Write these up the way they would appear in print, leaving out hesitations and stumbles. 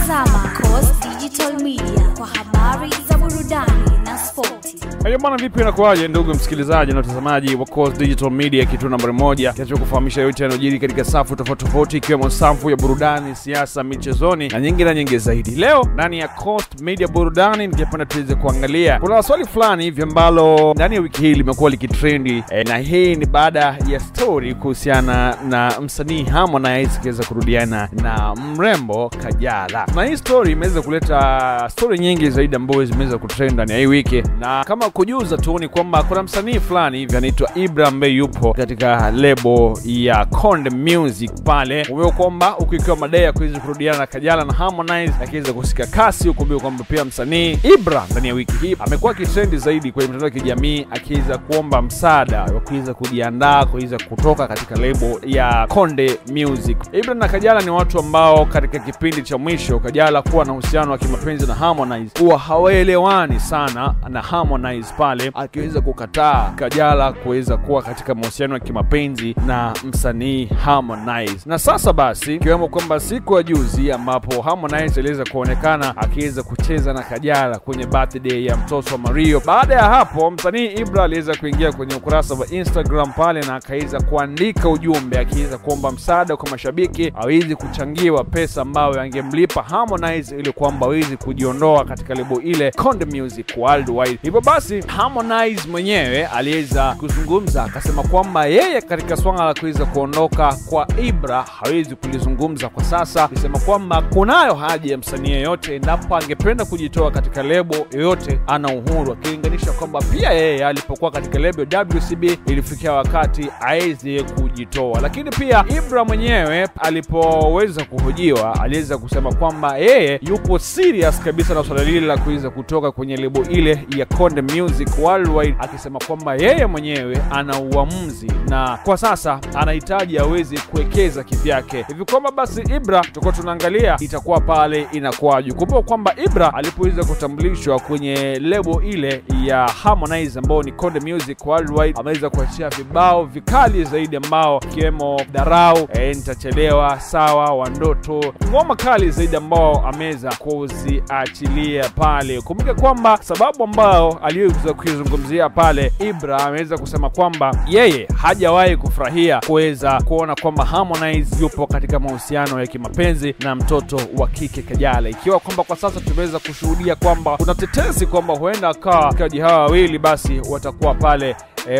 Tazama Coast Digital Media kwa habari za burudani na spoti. Hayo bwana, vipi inakuaje ndugu msikilizaji na mtazamaji wa Coast Digital Media, kitu nambari 1 kinachokufahamisha yote yanayojiri katika safu tofauti ikiwemo safu ya burudani, siasa, michezoni na nyingi zaidi. Leo ndani ya Coast Media Burudani ningependa tuweze kuangalia kuna swali fulani hivi ambalo ndani ya wiki hii limekuwa likitrendi, na hii ni baada ya story kuhusiana na msanii Harmonize kiweza kurudiana na mrembo Kajala. Na hii story imeweza kuleta story nyingi zaidi ambazo zimeweza kutrend ndani ya hii wiki, na kama kujuza tu ni kwamba kuna msanii fulani hivi anaitwa Ibra ambaye yupo katika lebo ya Konde Music pale. Umeona kwamba ukikiwa madai ya kuweza kurudiana na Kajala na Harmonize akiweza kusika kasi, ukumbuke kwamba pia msanii Ibra ndani ya wiki hii amekuwa kitrendi zaidi kwenye mitandao ya kijamii akiweza kuomba msaada wa kuweza kujiandaa kuweza kutoka katika lebo ya Konde Music. Ibra na Kajala ni watu ambao katika kipindi cha mwisho Kajala kuwa na uhusiano wa kimapenzi na Harmonize huwa hawaelewani sana, na Harmonize pale akiweza kukataa Kajala kuweza kuwa katika mahusiano ya kimapenzi na msanii Harmonize. Na sasa basi kiwemo kwamba siku ya juzi ambapo Harmonize aliweza kuonekana akiweza kucheza na Kajala kwenye birthday ya mtoto wa Mario. Baada ya hapo msanii Ibra aliweza kuingia kwenye ukurasa wa Instagram pale na akaweza kuandika ujumbe akiweza kuomba msaada kwa mashabiki aweze kuchangiwa pesa ambayo angemlipa Harmonize ili kwamba aweze kujiondoa katika lebo ile Konde Music Worldwide. Hivyo basi Harmonize mwenyewe aliweza kuzungumza akasema kwamba yeye katika swala la kuweza kuondoka kwa Ibra hawezi kulizungumza kwa sasa, akisema kwamba kunayo haja ya msanii yeyote endapo angependa kujitoa katika lebo yoyote ana uhuru, akilinganisha kwamba pia yeye alipokuwa katika lebo WCB ilifikia wakati aweze kujitoa. Lakini pia Ibra mwenyewe alipoweza kuhojiwa aliweza kusema kwamba yeye yupo serious kabisa na swala lile la kuweza kutoka kwenye lebo ile ya Konde Music Worldwide, akisema kwamba yeye mwenyewe ana uamuzi na kwa sasa anahitaji aweze kuwekeza kivyake. Hivi kwamba basi Ibra tutakuwa tunaangalia itakuwa pale inakuwaje. Kumbuka kwamba Ibra alipoweza kutambulishwa kwenye lebo ile ya Harmonize ambao ni Konde Music Worldwide, ameweza kuachia vibao vikali zaidi ambao kiwemo Darau, Nitachelewa, Sawa, Wandoto, ngoma kali zaidi ambao ameweza kuziachilia pale. Kumbuka kwamba sababu ambao aliyeweza kuizungumzia pale Ibra ameweza kusema kwamba yeye hajawahi kufurahia kuweza kuona kwamba Harmonize yupo katika mahusiano ya kimapenzi na mtoto wa kike Kajala, ikiwa kwamba kwa sasa tumeweza kushuhudia kwamba kuna tetesi kwamba huenda akawa kaji hawa wawili basi watakuwa pale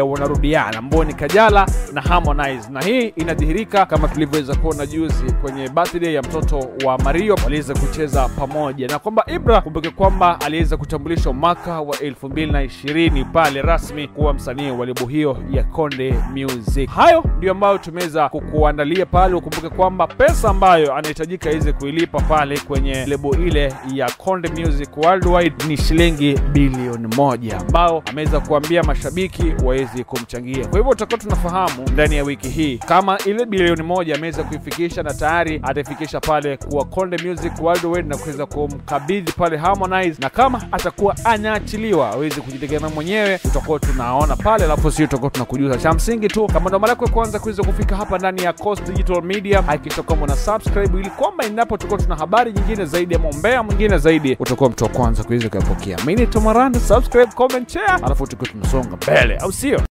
wanarudiana ambao ni Kajala na Harmonize. Na hii inadhihirika kama tulivyoweza kuona juzi kwenye birthday ya mtoto wa Mario waliweza kucheza pamoja, na kwamba Ibra kumbuke kwamba aliweza kutambulishwa mwaka wa 2020 pale rasmi kuwa msanii wa lebo hiyo ya Konde Music. Hayo ndio ambayo tumeweza kukuandalia pale. Ukumbuke kwamba pesa ambayo anahitajika iweze kuilipa pale kwenye lebo ile ya Konde Music Worldwide ni shilingi bilioni 1 ambao ameweza kuambia mashabiki waweze kumchangia. Kwa hivyo tutakuwa tunafahamu ndani ya wiki hii kama ile bilioni 1 ameweza kuifikisha na tayari atafikisha pale kwa Konde Music Worldwide na kuweza kumkabidhi pale Harmonize, na kama atakuwa anaachiliwa aweze kujitegemea mwenyewe tutakuwa tunaona pale, alafu sio tutakuwa tunakujuza. Cha msingi tu kama ndo mara yako kwanza kuweza kufika hapa ndani ya Coast Digital Media, hakikisha kwamba una subscribe ili kwamba inapo tutakuwa tuna habari nyingine zaidi ya mombea mwingine zaidi utakuwa mtu wa kwanza kuweza kupokea. Mimi ni Tomaranda, subscribe, comment, share, alafu tutakuwa tunasonga mbele, au sio?